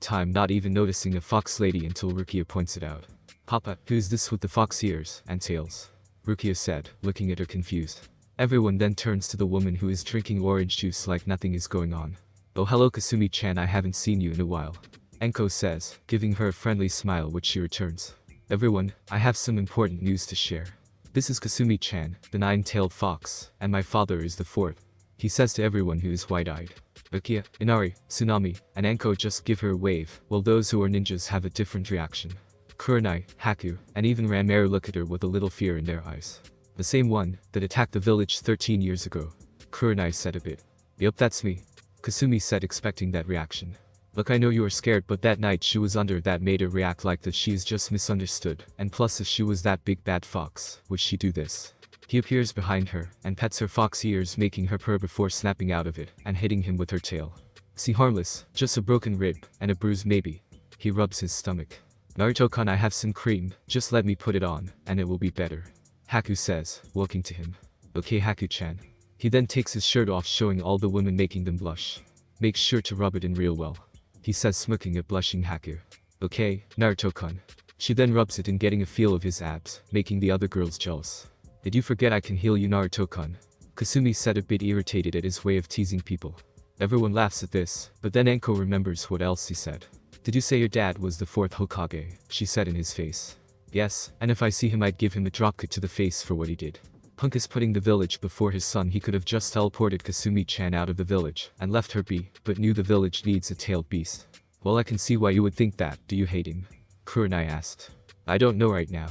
time, not even noticing a fox lady until Rukia points it out. Papa, who's this with the fox ears and tails? Rukia said, looking at her confused. Everyone then turns to the woman who is drinking orange juice like nothing is going on. Oh, hello Kasumi-chan, I haven't seen you in a while, Enko says, giving her a friendly smile which she returns. Everyone, I have some important news to share. This is Kasumi-chan, the nine-tailed fox, and my father is the fourth, he says to everyone who is wide-eyed. Rukia, Inari, Tsunami, and Enko just give her a wave, while those who are ninjas have a different reaction. Kurenai, Haku, and even Ranmaru look at her with a little fear in their eyes. The same one that attacked the village 13 years ago, Kurenai said a bit. Yup, that's me, Kasumi said, expecting that reaction. Look, I know you are scared, but that night she was under that made her react like that. She is just misunderstood, and plus if she was that big bad fox, would she do this? He appears behind her, and pets her fox ears, making her purr before snapping out of it, and hitting him with her tail. See, harmless, just a broken rib, and a bruise maybe. He rubs his stomach. Naruto-kun, I have some cream, just let me put it on, and it will be better, Haku says, walking to him. Okay Haku-chan. He then takes his shirt off, showing all the women, making them blush. Make sure to rub it in real well, he says, smirking at blushing Haku. Okay, Naruto-kun. She then rubs it in, getting a feel of his abs, making the other girls jealous. Did you forget I can heal you, Naruto-kun? Kasumi said, a bit irritated at his way of teasing people. Everyone laughs at this, but then Enko remembers what else he said. Did you say your dad was the fourth Hokage? She said in his face. Yes, and if I see him I'd give him a dropkick to the face for what he did. Punk is putting the village before his son. He could have just teleported Kasumi-chan out of the village and left her be, but knew the village needs a tailed beast. Well, I can see why you would think that. Do you hate him? Kurenai asked. I don't know right now.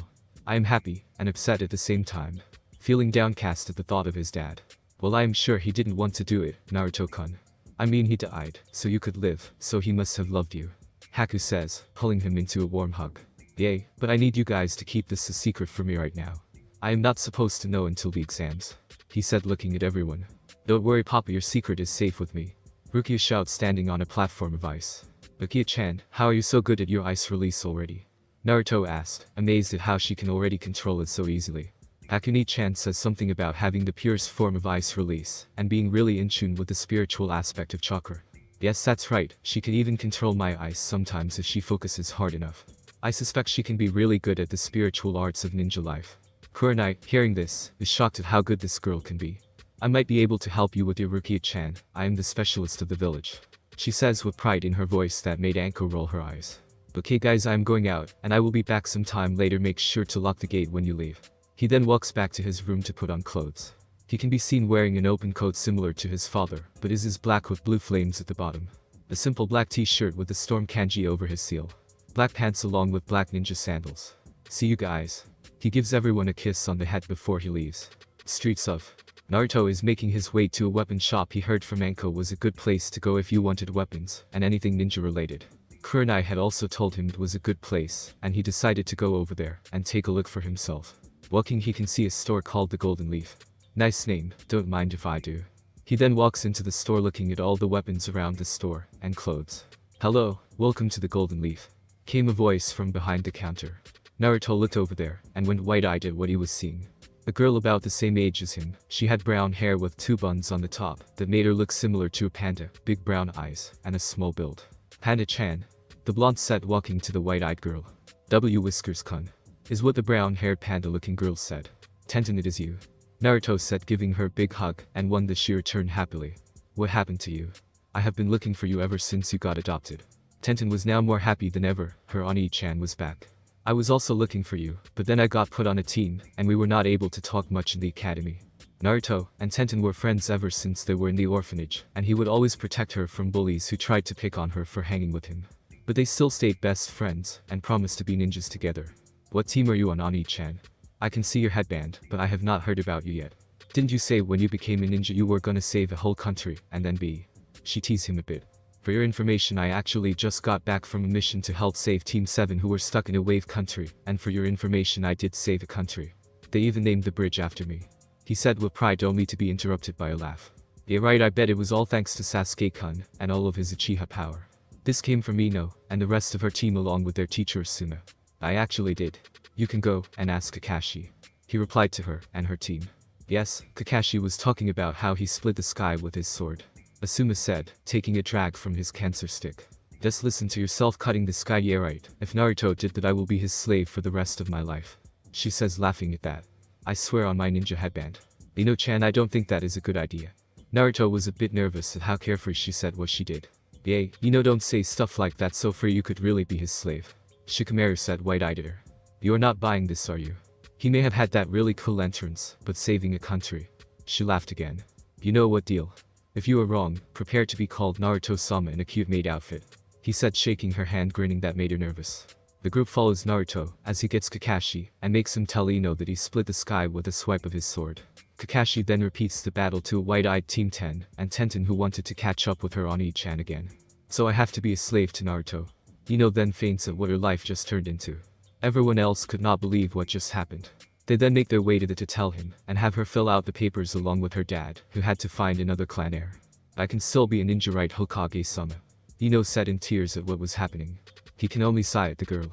I am happy and upset at the same time, feeling downcast at the thought of his dad. Well, I am sure he didn't want to do it, Naruto-kun. I mean, he died so you could live, so he must have loved you, Haku says, pulling him into a warm hug. Yay, but I need you guys to keep this a secret for me right now. I am not supposed to know until the exams, he said, looking at everyone. Don't worry Papa, your secret is safe with me, Rukia shouts, standing on a platform of ice. Rukia-chan, how are you so good at your ice release already? Naruto asked, amazed at how she can already control it so easily. Hakuni-chan says something about having the purest form of ice release, and being really in tune with the spiritual aspect of chakra. Yes, that's right, she can even control my ice sometimes if she focuses hard enough. I suspect she can be really good at the spiritual arts of ninja life. Kurenai, hearing this, is shocked at how good this girl can be. I might be able to help you with your Rukia-chan, I am the specialist of the village, she says with pride in her voice that made Anko roll her eyes. Okay guys, I am going out, and I will be back sometime later. Make sure to lock the gate when you leave. He then walks back to his room to put on clothes. He can be seen wearing an open coat similar to his father, but is black with blue flames at the bottom. A simple black t-shirt with the storm kanji over his seal. Black pants along with black ninja sandals. See you guys. He gives everyone a kiss on the head before he leaves. Streets of Naruto is making his way to a weapon shop. He heard from Anko was a good place to go if you wanted weapons and anything ninja related. Kurenai had also told him it was a good place, and he decided to go over there and take a look for himself. Walking, he can see a store called the Golden Leaf. Nice name, don't mind if I do. He then walks into the store looking at all the weapons around the store, and clothes. Hello, welcome to the Golden Leaf. Came a voice from behind the counter. Naruto looked over there, and went wide-eyed at what he was seeing. A girl about the same age as him, she had brown hair with 2 buns on the top, that made her look similar to a panda, big brown eyes, and a small build. Panda-chan. The blonde said walking to the white-eyed girl. Whiskers-kun. Is what the brown-haired panda-looking girl said. Tenten, it is you. Naruto said, giving her a big hug, and won that she returned happily. What happened to you? I have been looking for you ever since you got adopted. Tenten was now more happy than ever, her Oni-chan was back. I was also looking for you, but then I got put on a team, and we were not able to talk much in the academy. Naruto and Tenten were friends ever since they were in the orphanage, and he would always protect her from bullies who tried to pick on her for hanging with him. But they still stayed best friends, and promised to be ninjas together. What team are you on, Oni-chan? I can see your headband, but I have not heard about you yet. Didn't you say when you became a ninja you were gonna save a whole country, and then be? She teased him a bit. For your information, I actually just got back from a mission to help save Team 7 who were stuck in a wave country, and for your information, I did save a country. They even named the bridge after me. He said with pride, only to be interrupted by a laugh. Yeah right, I bet it was all thanks to Sasuke-kun, and all of his Uchiha power. This came from Ino, and the rest of her team along with their teacher Asuma. I actually did. You can go and ask Kakashi. He replied to her and her team. Yes, Kakashi was talking about how he split the sky with his sword. Asuma said, taking a drag from his cancer stick. Just listen to yourself, cutting the sky. Yeah right, if Naruto did that I will be his slave for the rest of my life. She says, laughing at that. I swear on my ninja headband. Ino-chan, I don't think that is a good idea. Naruto was a bit nervous at how carefree she said what she did. Yay, don't say stuff like that, so free you could really be his slave. Shikamaru said, wide-eyed at her. You're not buying this, are you? He may have had that really cool entrance, but saving a country. She laughed again. You know what deal? If you are wrong, prepare to be called Naruto-sama in a cute maid outfit. He said, shaking her hand, grinning that made her nervous. The group follows Naruto, as he gets Kakashi, and makes him tell Ino that he split the sky with a swipe of his sword. Kakashi then repeats the battle to a wide-eyed Team 10, and Tenten, who wanted to catch up with her Oni-chan again. So I have to be a slave to Naruto. Ino then faints at what her life just turned into. Everyone else could not believe what just happened. They then make their way to tell him, and have her fill out the papers along with her dad, who had to find another clan heir. I can still be a ninja, right, Hokage-sama? Ino said in tears at what was happening. He can only sigh at the girl.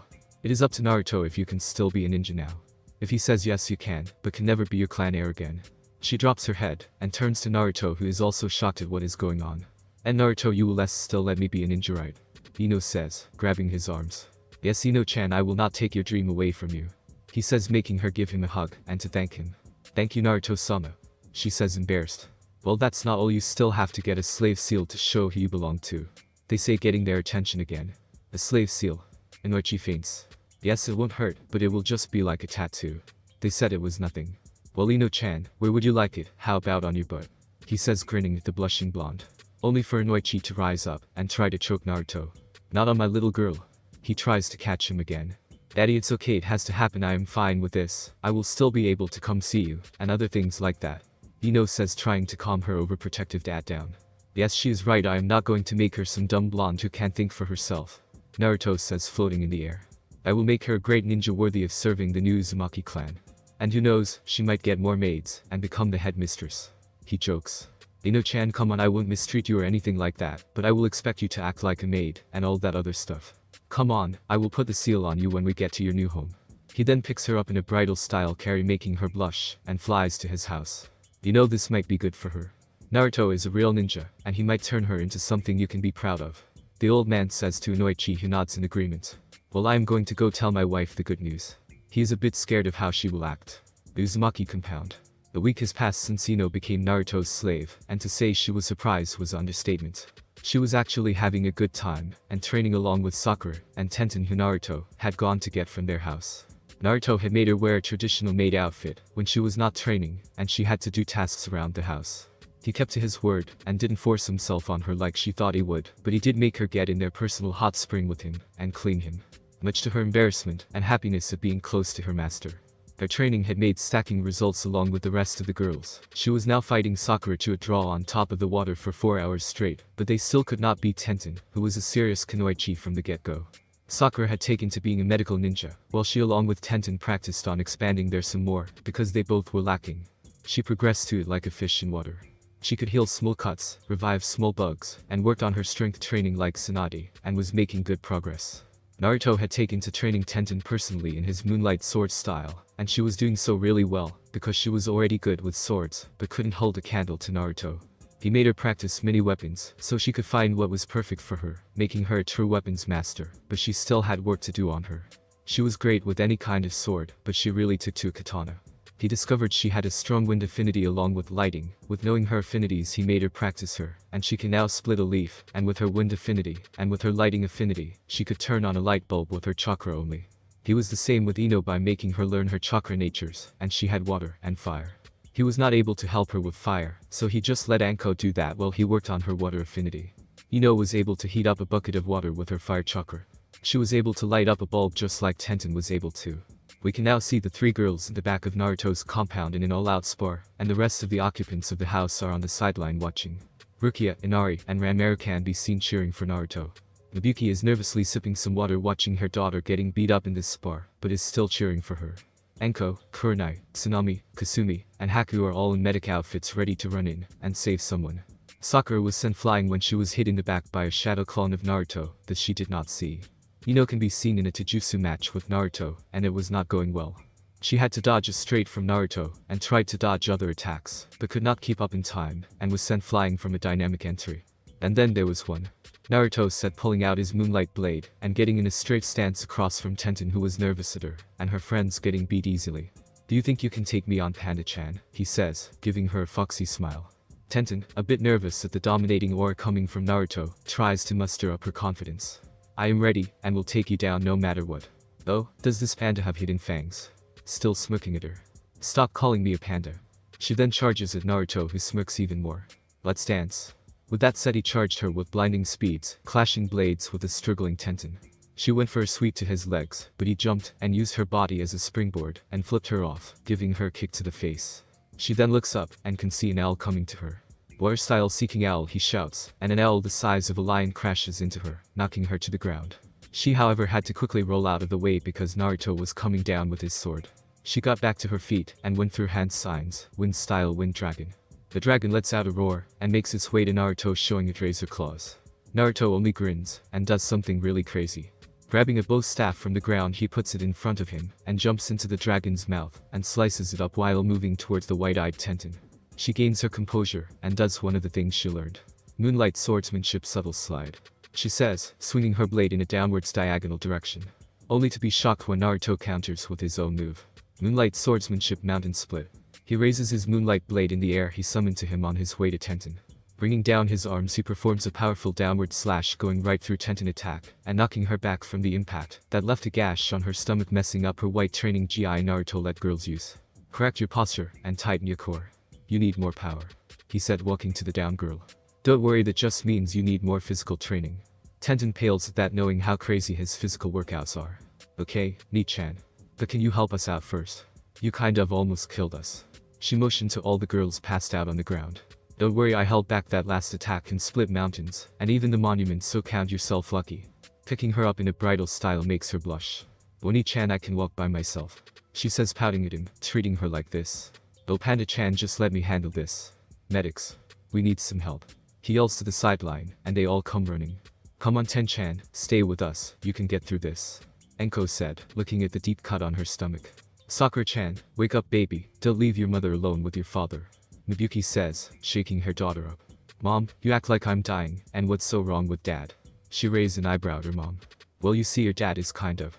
It is up to Naruto if you can still be a ninja now. If he says yes you can, but can never be your clan heir again. She drops her head, and turns to Naruto, who is also shocked at what is going on. And Naruto, you will still let me be a ninja, right? Ino says, grabbing his arms. Yes Ino-chan, I will not take your dream away from you. He says, making her give him a hug, and to thank him. Thank you Naruto-sama. She says, embarrassed. Well, that's not all, you still have to get a slave seal to show who you belong to. They say, getting their attention again. A slave seal. Inoichi faints. Yes, it won't hurt, but it will just be like a tattoo. They said it was nothing. Well Ino-chan, where would you like it? How about on your butt? He says, grinning at the blushing blonde. Only for Inoichi to rise up, and try to choke Naruto. Not on my little girl. He tries to catch him again. Daddy, it's okay, it has to happen, I am fine with this. I will still be able to come see you, and other things like that. Ino says, trying to calm her overprotective dad down. Yes, she is right, I am not going to make her some dumb blonde who can't think for herself. Naruto says, floating in the air. I will make her a great ninja worthy of serving the new Uzumaki clan. And who knows, she might get more maids, and become the headmistress. He jokes. Ino-chan, come on, I won't mistreat you or anything like that, but I will expect you to act like a maid, and all that other stuff. Come on, I will put the seal on you when we get to your new home. He then picks her up in a bridal style carry, making her blush, and flies to his house. This might be good for her. Naruto is a real ninja, and he might turn her into something you can be proud of. The old man says to Inoichi, who nods in agreement. Well, I am going to go tell my wife the good news. He is a bit scared of how she will act. The Uzumaki compound. A week has passed since Ino became Naruto's slave, and to say she was surprised was an understatement. She was actually having a good time, and training along with Sakura and Tenten, who Naruto had gone to get from their house. Naruto had made her wear a traditional maid outfit when she was not training, and she had to do tasks around the house. He kept to his word, and didn't force himself on her like she thought he would, but he did make her get in their personal hot spring with him, and clean him. Much to her embarrassment and happiness at being close to her master. Their training had made stacking results along with the rest of the girls. She was now fighting Sakura to a draw on top of the water for 4 hours straight, but they still could not beat Tenten, who was a serious kunoichi from the get-go. Sakura had taken to being a medical ninja, while she along with Tenten practiced on expanding their some more, because they both were lacking. She progressed to it like a fish in water. She could heal small cuts, revive small bugs, and worked on her strength training like Tsunade, and was making good progress. Naruto had taken to training Tenten personally in his Moonlight Sword style, and she was doing so really well, because she was already good with swords, but couldn't hold a candle to Naruto. He made her practice many weapons, so she could find what was perfect for her, making her a true weapons master, but she still had work to do on her. She was great with any kind of sword, but she really took to a katana. He discovered she had a strong wind affinity along with lighting. With knowing her affinities, he made her practice her, and she can now split a leaf, and with her wind affinity, and with her lighting affinity, she could turn on a light bulb with her chakra only. He was the same with Ino by making her learn her chakra natures, and she had water and fire. He was not able to help her with fire, so he just let Anko do that while he worked on her water affinity. Ino was able to heat up a bucket of water with her fire chakra. She was able to light up a bulb just like Tenten was able to. We can now see the three girls in the back of Naruto's compound in an all-out spar, and the rest of the occupants of the house are on the sideline watching. Rukia, Inari, and Ranmaru can be seen cheering for Naruto. Nobuki is nervously sipping some water watching her daughter getting beat up in this spar, but is still cheering for her. Enko, Kurenai, Tsunami, Kasumi, and Haku are all in medic outfits ready to run in and save someone. Sakura was sent flying when she was hit in the back by a shadow clone of Naruto that she did not see. Ino can be seen in a Taijutsu match with Naruto, and it was not going well. She had to dodge a straight from Naruto, and tried to dodge other attacks, but could not keep up in time, and was sent flying from a dynamic entry. And then there was one. Naruto said pulling out his moonlight blade, and getting in a straight stance across from Tenten who was nervous at her, and her friends getting beat easily. "Do you think you can take me on, Panda-chan?" he says, giving her a foxy smile. Tenten, a bit nervous at the dominating aura coming from Naruto, tries to muster up her confidence. "I am ready, and will take you down no matter what. Oh, does this panda have hidden fangs?" Still smirking at her. "Stop calling me a panda." She then charges at Naruto who smirks even more. "Let's dance." With that said, he charged her with blinding speeds, clashing blades with a struggling Tenten. She went for a sweep to his legs, but he jumped and used her body as a springboard and flipped her off, giving her a kick to the face. She then looks up and can see an owl coming to her. "Warrior-style seeking owl," he shouts, and an owl the size of a lion crashes into her, knocking her to the ground. She however had to quickly roll out of the way because Naruto was coming down with his sword. She got back to her feet and went through hand signs, wind-style wind dragon. The dragon lets out a roar and makes its way to Naruto showing its razor claws. Naruto only grins and does something really crazy. Grabbing a bow staff from the ground, he puts it in front of him and jumps into the dragon's mouth and slices it up while moving towards the white-eyed Tenten. She gains her composure and does one of the things she learned. Moonlight swordsmanship subtle slide. She says, swinging her blade in a downwards diagonal direction. Only to be shocked when Naruto counters with his own move. Moonlight swordsmanship mountain split. He raises his moonlight blade in the air he summoned to him on his way to Tenten. Bringing down his arms, he performs a powerful downward slash going right through Tenten attack and knocking her back from the impact that left a gash on her stomach, messing up her white training GI Naruto let girls use. "Correct your posture and tighten your core. You need more power," he said, walking to the down girl. "Don't worry, that just means you need more physical training." Tenten pales at that, knowing how crazy his physical workouts are. "Okay, Ni-chan. But can you help us out first? You kind of almost killed us." She motioned to all the girls passed out on the ground. "Don't worry, I held back that last attack and split mountains, and even the monuments, so count yourself lucky." Picking her up in a bridal style makes her blush. "Oni-chan, I can walk by myself," she says, pouting at him, treating her like this. "Oh, Panda-chan, just let me handle this. Medics. We need some help." He yells to the sideline, and they all come running. "Come on, Ten-chan, stay with us, you can get through this," Enko said, looking at the deep cut on her stomach. "Sakura-chan, wake up baby, don't leave your mother alone with your father," Nobuki says, shaking her daughter up. "Mom, you act like I'm dying, and what's so wrong with dad?" She raised an eyebrow at her mom. "Well, you see, your dad is kind of,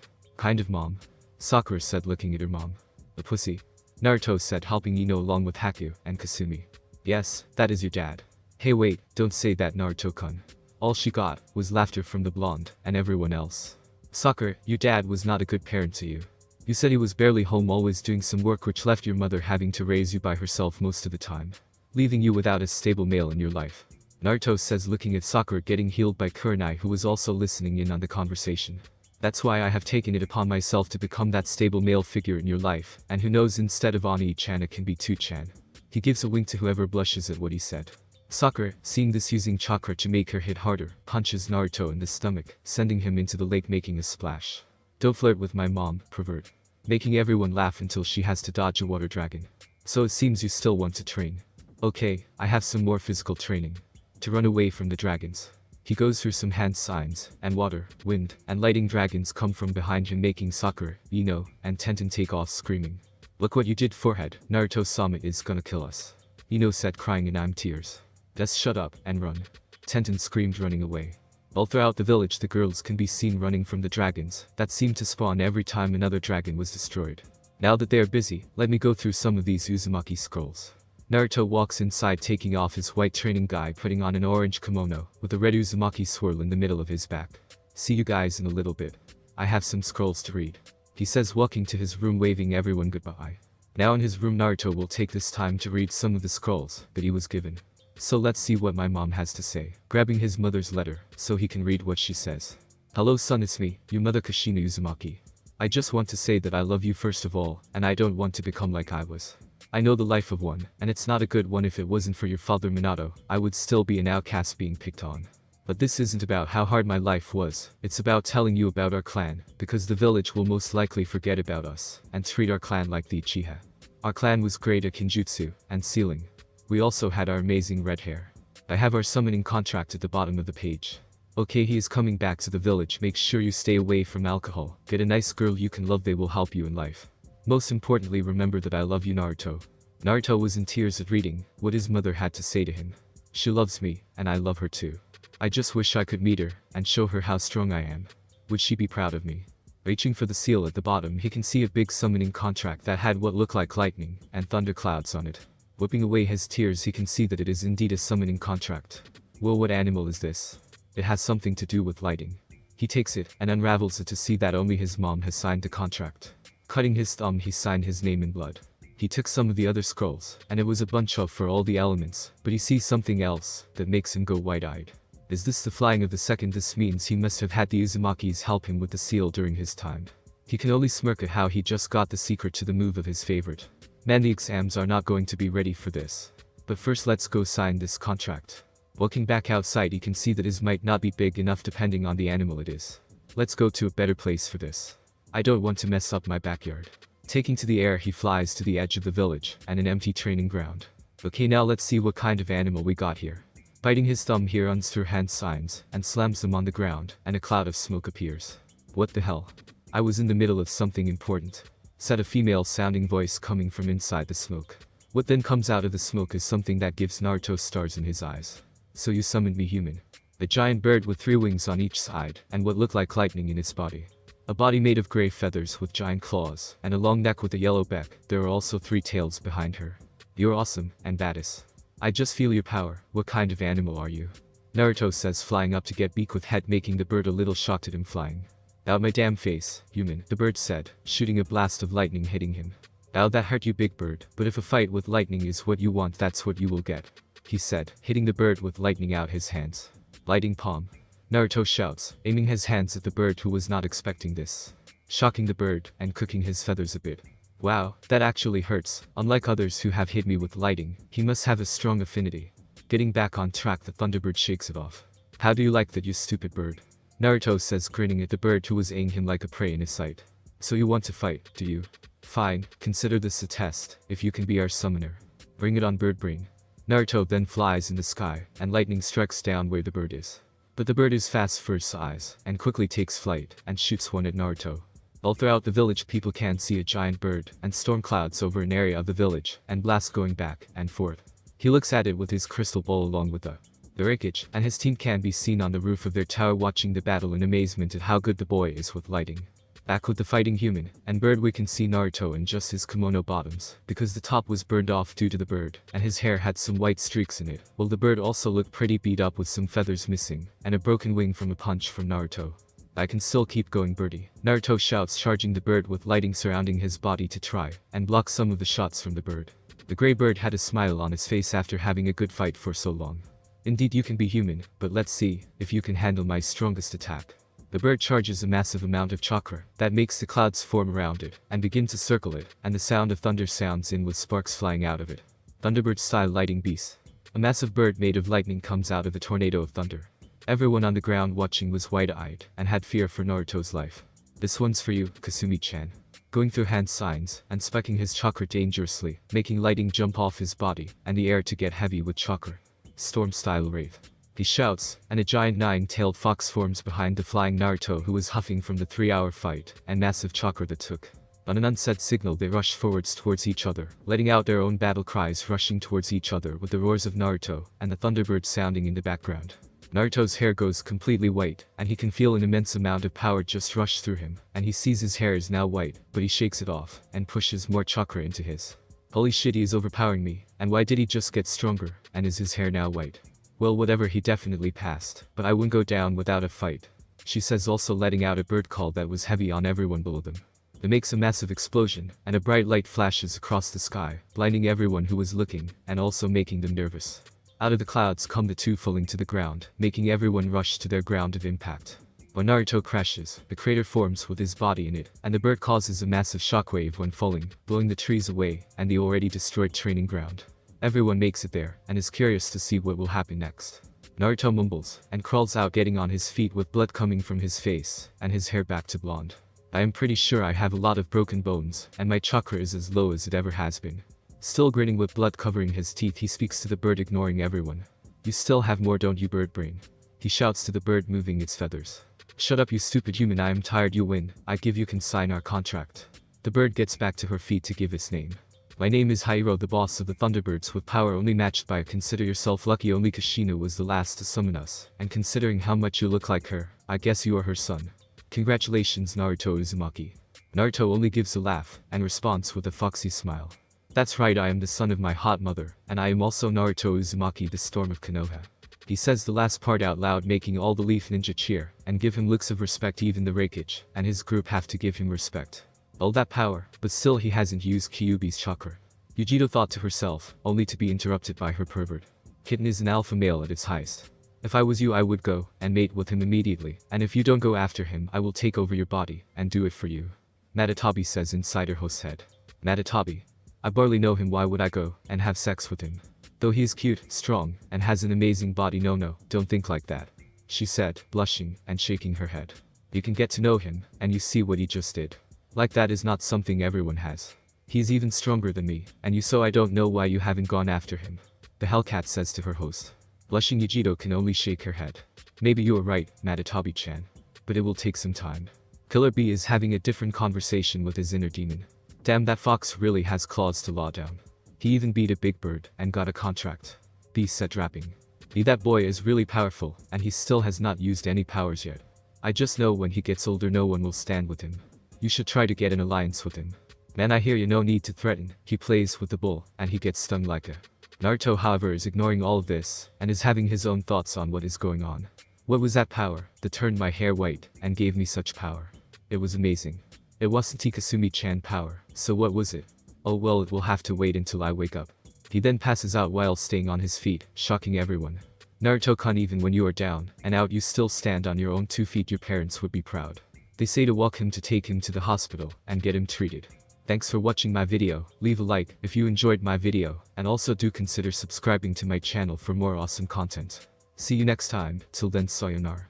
mom," Sakura said, looking at her mom. "A pussy," Naruto said, helping Ino along with Haku and Kasumi. "Yes, that is your dad." "Hey wait, don't say that, Naruto-kun." All she got was laughter from the blonde and everyone else. "Sakura, your dad was not a good parent to you. You said he was barely home, always doing some work, which left your mother having to raise you by herself most of the time, leaving you without a stable male in your life," Naruto says, looking at Sakura getting healed by Kurenai, who was also listening in on the conversation. "That's why I have taken it upon myself to become that stable male figure in your life, and who knows, instead of Oni-chan it can be Tu-chan." He gives a wink to whoever blushes at what he said. Sakura, seeing this, using chakra to make her hit harder, punches Naruto in the stomach, sending him into the lake, making a splash. "Don't flirt with my mom, pervert," making everyone laugh until she has to dodge a water dragon. So it seems you still want to train. Okay, I have some more physical training. To run away from the dragons. He goes through some hand signs, and water, wind, and lighting dragons come from behind him making Sakura, Ino, and Tenten take off screaming. Look what you did, forehead. Naruto-sama is gonna kill us. Ino said, crying in tears. Just shut up and run. Tenten screamed, running away. All throughout the village the girls can be seen running from the dragons that seemed to spawn every time another dragon was destroyed. Now that they are busy, let me go through some of these Uzumaki scrolls. Naruto walks inside taking off his white training guy, putting on an orange kimono with a red Uzumaki swirl in the middle of his back. See you guys in a little bit. I have some scrolls to read. He says, walking to his room waving everyone goodbye. Now in his room Naruto will take this time to read some of the scrolls that he was given. So let's see what my mom has to say. Grabbing his mother's letter so he can read what she says. Hello son, it's me, your mother Kushina Uzumaki. I just want to say that I love you first of all, and I don't want to become like I was. I know the life of one, and it's not a good one. If it wasn't for your father Minato, I would still be an outcast being picked on. But this isn't about how hard my life was, it's about telling you about our clan, because the village will most likely forget about us, and treat our clan like the Uchiha. Our clan was great at Kinjutsu, and sealing. We also had our amazing red hair. I have our summoning contract at the bottom of the page. Okay, he is coming back to the village. Make sure you stay away from alcohol, get a nice girl you can love, they will help you in life. Most importantly, remember that I love you, Naruto. Naruto was in tears at reading what his mother had to say to him. She loves me, and I love her too. I just wish I could meet her, and show her how strong I am. Would she be proud of me? Reaching for the seal at the bottom, he can see a big summoning contract that had what looked like lightning and thunderclouds on it. Whipping away his tears, he can see that it is indeed a summoning contract. Well, what animal is this? It has something to do with lighting. He takes it and unravels it to see that only his mom has signed the contract. Cutting his thumb, he signed his name in blood. He took some of the other scrolls, and it was a bunch of for all the elements, but he sees something else that makes him go wide-eyed. Is this the flying of the second? This means he must have had the Uzumakis help him with the seal during his time. He can only smirk at how he just got the secret to the move of his favorite. Man, the exams are not going to be ready for this. But first let's go sign this contract. Walking back outside, he can see that his might not be big enough depending on the animal it is. Let's go to a better place for this. I don't want to mess up my backyard. Taking to the air, he flies to the edge of the village and an empty training ground. Okay, now let's see what kind of animal we got here. Biting his thumb, he runs through hand signs and slams them on the ground, and a cloud of smoke appears. What the hell? I was in the middle of something important, said a female sounding voice coming from inside the smoke. What then comes out of the smoke is something that gives Naruto stars in his eyes. So you summoned me, human. A giant bird with 3 wings on each side and what looked like lightning in its body. A body made of gray feathers with giant claws, and a long neck with a yellow back. There are also 3 tails behind her. You're awesome and badass. I just feel your power. What kind of animal are you? Naruto says, flying up to get beak with head, making the bird a little shocked at him flying. Out my damn face, human, the bird said, shooting a blast of lightning hitting him. Ow, that hurt you, big bird, but if a fight with lightning is what you want, that's what you will get, he said, hitting the bird with lightning out his hands. Lighting palm. Naruto shouts, aiming his hands at the bird, who was not expecting this. Shocking the bird and cooking his feathers a bit. Wow, that actually hurts. Unlike others who have hit me with lighting, he must have a strong affinity. Getting back on track, the Thunderbird shakes it off. How do you like that, you stupid bird? Naruto says, grinning at the bird who was eyeing him like a prey in his sight. So you want to fight, do you? Fine, consider this a test, if you can be our summoner. Bring it on, bird brain. Naruto then flies in the sky, and lightning strikes down where the bird is. But the bird is fast for its size, and quickly takes flight, and shoots one at Naruto. All throughout the village people can see a giant bird, and storm clouds over an area of the village, and blasts going back and forth. He looks at it with his crystal ball along with the Rikichi, and his team can be seen on the roof of their tower watching the battle in amazement at how good the boy is with lighting. Back with the fighting human and bird, we can see Naruto in just his kimono bottoms, because the top was burned off due to the bird, and his hair had some white streaks in it, while the bird also looked pretty beat up with some feathers missing, and a broken wing from a punch from Naruto. I can still keep going, birdie, Naruto shouts, charging the bird with lighting surrounding his body to try and block some of the shots from the bird. The gray bird had a smile on his face after having a good fight for so long. Indeed, you can be human, but let's see if you can handle my strongest attack. The bird charges a massive amount of chakra that makes the clouds form around it and begin to circle it, and the sound of thunder sounds in with sparks flying out of it. Thunderbird-style lighting beast. A massive bird made of lightning comes out of the tornado of thunder. Everyone on the ground watching was wide-eyed and had fear for Naruto's life. This one's for you, Kasumi-chan. going through hand signs and spiking his chakra dangerously, making lighting jump off his body and the air to get heavy with chakra. Storm-style wraith. He shouts, and a giant nine-tailed fox forms behind the flying Naruto, who was huffing from the 3-hour fight and massive chakra that took. On an unsaid signal, they rush forwards towards each other, letting out their own battle cries, rushing towards each other with the roars of Naruto and the thunderbird sounding in the background. Naruto's hair goes completely white, and he can feel an immense amount of power just rush through him, and he sees his hair is now white, but he shakes it off and pushes more chakra into his. Holy shit, he is overpowering me, and why did he just get stronger, and is his hair now white? Well, whatever, he definitely passed, but I wouldn't go down without a fight, she says, also letting out a bird call that was heavy on everyone below them. It makes a massive explosion, and a bright light flashes across the sky, blinding everyone who was looking, and also making them nervous. Out of the clouds come the two falling to the ground, making everyone rush to their ground of impact. When Naruto crashes, the crater forms with his body in it, and the bird causes a massive shockwave when falling, blowing the trees away and the already destroyed training ground. Everyone makes it there, and is curious to see what will happen next. Naruto mumbles, and crawls out, getting on his feet with blood coming from his face, and his hair back to blonde. I am pretty sure I have a lot of broken bones, and my chakra is as low as it ever has been. Still grinning with blood covering his teeth, he speaks to the bird, ignoring everyone. You still have more, don't you, bird brain? He shouts to the bird, moving its feathers. Shut up, you stupid human, I am tired, you win, I give you can sign our contract. The bird gets back to her feet to give its name. My name is Hiro, the boss of the Thunderbirds, with power only matched by. Consider yourself lucky, only Kushina was the last to summon us, and considering how much you look like her, I guess you are her son. Congratulations, Naruto Uzumaki. Naruto only gives a laugh, and responds with a foxy smile. That's right, I am the son of my hot mother, and I am also Naruto Uzumaki, the storm of Konoha. He says the last part out loud, making all the Leaf Ninja cheer, and give him looks of respect. Even the Reikage and his group have to give him respect. All that power, but still he hasn't used Kyuubi's chakra. Yujito thought to herself, only to be interrupted by her pervert. Kitten is an alpha male at its highest. If I was you, I would go and mate with him immediately, and if you don't go after him, I will take over your body and do it for you. Matatabi says inside her host's head. Matatabi. I barely know him, why would I go and have sex with him? Though he is cute, strong, and has an amazing body, no, don't think like that, she said, blushing and shaking her head. You can get to know him, and you see what he just did. Like, that is not something everyone has. He's even stronger than me, and you, so I don't know why you haven't gone after him. The Hellcat says to her host. Blushing Yujito can only shake her head. Maybe you are right, Matatabi-chan. But it will take some time. Killer B is having a different conversation with his inner demon. Damn, that fox really has claws to law down. He even beat a big bird and got a contract. B said, rapping. That boy is really powerful, and he still has not used any powers yet. I just know when he gets older no one will stand with him. You should try to get an alliance with him. Man, I hear you, no need to threaten. He plays with the bull, and he gets stung like a... Naruto, however, is ignoring all of this, and is having his own thoughts on what is going on. What was that power that turned my hair white and gave me such power? It was amazing. It wasn't Kasumi-chan power, so what was it? Oh well, it will have to wait until I wake up. He then passes out while staying on his feet, shocking everyone. Naruto-kun, even when you are down and out, you still stand on your own 2 feet. Your parents would be proud. They say to walk him to take him to the hospital and get him treated. Thanks for watching my video. Leave a like if you enjoyed my video, and also do consider subscribing to my channel for more awesome content. See you next time, till then, sayonara.